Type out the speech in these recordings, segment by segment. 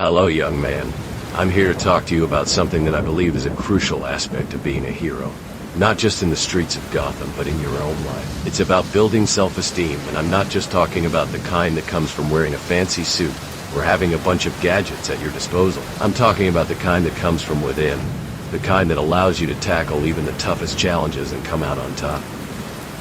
Hello, young man. I'm here to talk to you about something that I believe is a crucial aspect of being a hero. Not just in the streets of Gotham, but in your own life. It's about building self-esteem, and I'm not just talking about the kind that comes from wearing a fancy suit or having a bunch of gadgets at your disposal. I'm talking about the kind that comes from within, the kind that allows you to tackle even the toughest challenges and come out on top.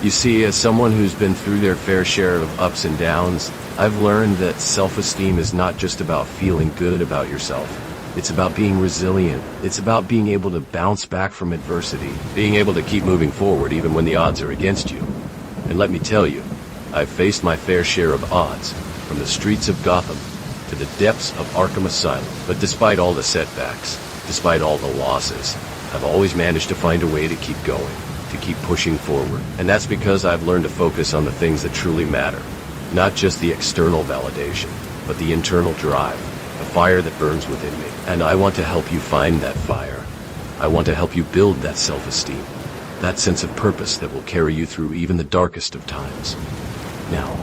You see, as someone who's been through their fair share of ups and downs, I've learned that self-esteem is not just about feeling good about yourself. It's about being resilient. It's about being able to bounce back from adversity, being able to keep moving forward even when the odds are against you. And let me tell you, I've faced my fair share of odds, from the streets of Gotham to the depths of Arkham Asylum. But despite all the setbacks, despite all the losses, I've always managed to find a way to keep going, to keep pushing forward. And that's because I've learned to focus on the things that truly matter. Not just the external validation, but the internal drive, the fire that burns within me. And I want to help you find that fire. I want to help you build that self-esteem, that sense of purpose that will carry you through even the darkest of times. Now,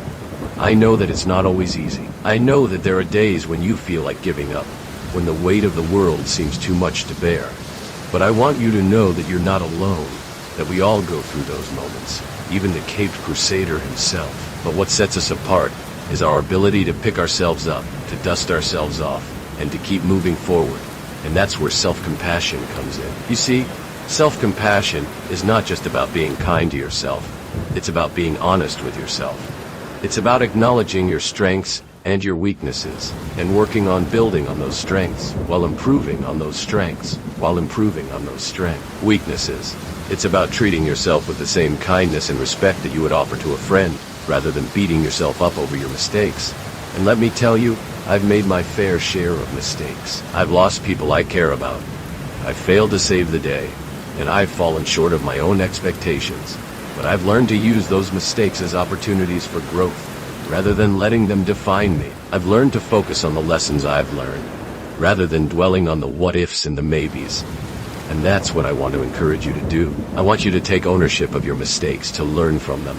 I know that it's not always easy. I know that there are days when you feel like giving up, when the weight of the world seems too much to bear. But I want you to know that you're not alone, that we all go through those moments, even the caped crusader himself. But what sets us apart is our ability to pick ourselves up, to dust ourselves off, and to keep moving forward. And that's where self-compassion comes in. You see, self-compassion is not just about being kind to yourself. It's about being honest with yourself. It's about acknowledging your strengths and your weaknesses, and working on building on those strengths, while improving on those strengths, Weaknesses. It's about treating yourself with the same kindness and respect that you would offer to a friend, rather than beating yourself up over your mistakes. And let me tell you, I've made my fair share of mistakes. I've lost people I care about. I've failed to save the day, and I've fallen short of my own expectations. But I've learned to use those mistakes as opportunities for growth, rather than letting them define me. I've learned to focus on the lessons I've learned, rather than dwelling on the what-ifs and the maybes. And that's what I want to encourage you to do. I want you to take ownership of your mistakes, to learn from them,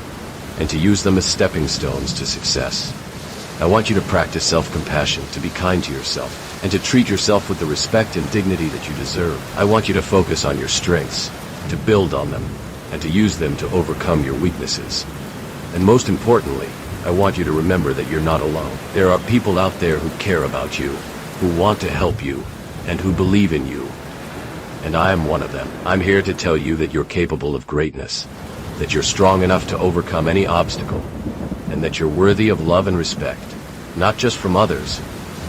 and to use them as stepping stones to success. I want you to practice self-compassion, to be kind to yourself, and to treat yourself with the respect and dignity that you deserve. I want you to focus on your strengths, to build on them, and to use them to overcome your weaknesses. And most importantly, I want you to remember that you're not alone. There are people out there who care about you, who want to help you, and who believe in you. And I am one of them. I'm here to tell you that you're capable of greatness, that you're strong enough to overcome any obstacle, and that you're worthy of love and respect, not just from others,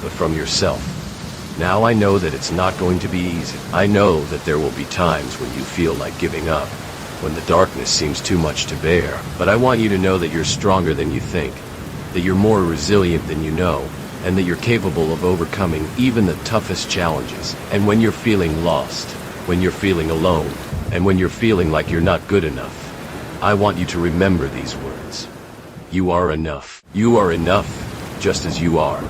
but from yourself. Now I know that it's not going to be easy. I know that there will be times when you feel like giving up, when the darkness seems too much to bear. But I want you to know that you're stronger than you think, that you're more resilient than you know, and that you're capable of overcoming even the toughest challenges. And when you're feeling lost, when you're feeling alone, and when you're feeling like you're not good enough, I want you to remember these words. You are enough. You are enough, just as you are,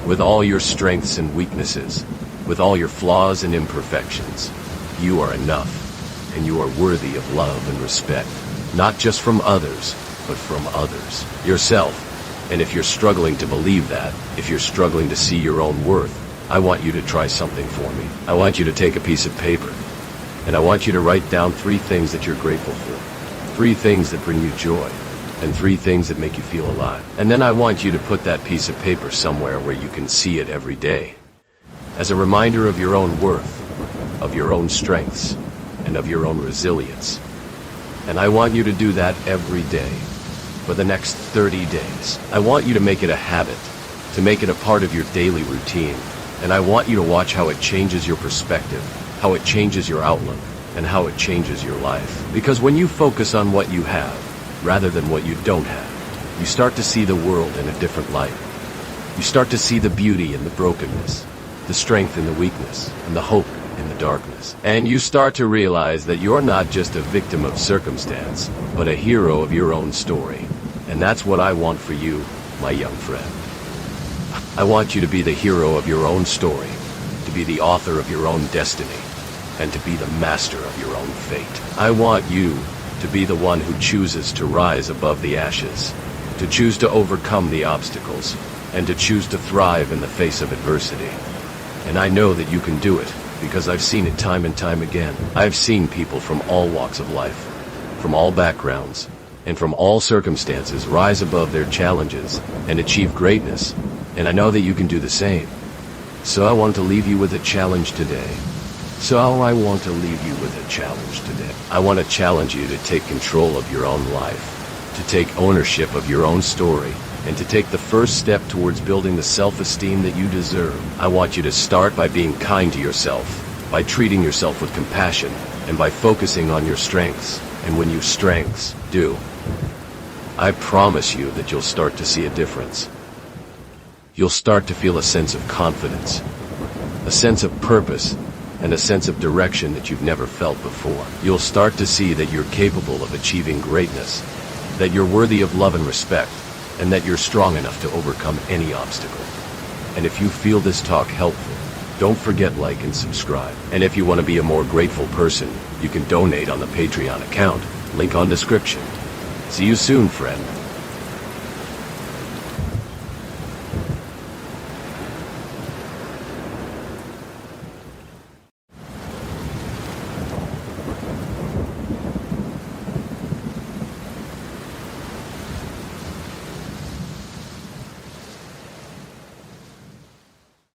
with all your strengths and weaknesses, with all your flaws and imperfections. You are enough, and you are worthy of love and respect, not just from others, but from others, yourself. And if you're struggling to believe that, if you're struggling to see your own worth, I want you to try something for me. I want you to take a piece of paper, and I want you to write down 3 things that you're grateful for, 3 things that bring you joy, and 3 things that make you feel alive. And then I want you to put that piece of paper somewhere where you can see it every day, as a reminder of your own worth, of your own strengths, and of your own resilience. And I want you to do that every day, for the next 30 days. I want you to make it a habit, to make it a part of your daily routine. And I want you to watch how it changes your perspective, how it changes your outlook, and how it changes your life. Because when you focus on what you have, rather than what you don't have, you start to see the world in a different light. You start to see the beauty in the brokenness, the strength in the weakness, and the hope in the darkness. And you start to realize that you're not just a victim of circumstance, but a hero of your own story. And that's what I want for you, my young friend. I want you to be the hero of your own story, to be the author of your own destiny, and to be the master of your own fate. I want you to be the one who chooses to rise above the ashes, to choose to overcome the obstacles, and to choose to thrive in the face of adversity. And I know that you can do it, because I've seen it time and time again. I've seen people from all walks of life, from all backgrounds, and from all circumstances rise above their challenges and achieve greatness, and I know that you can do the same. So I want to leave you with a challenge today. I want to challenge you to take control of your own life, to take ownership of your own story, and to take the first step towards building the self-esteem that you deserve. I want you to start by being kind to yourself, by treating yourself with compassion, and by focusing on your strengths. And when your strengths do, I promise you that you'll start to see a difference. You'll start to feel a sense of confidence, a sense of purpose, and a sense of direction that you've never felt before. You'll start to see that you're capable of achieving greatness, that you're worthy of love and respect, and that you're strong enough to overcome any obstacle. And if you feel this talk helpful, don't forget like and subscribe. And if you want to be a more grateful person, you can donate on the Patreon account, link on description. See you soon, friend.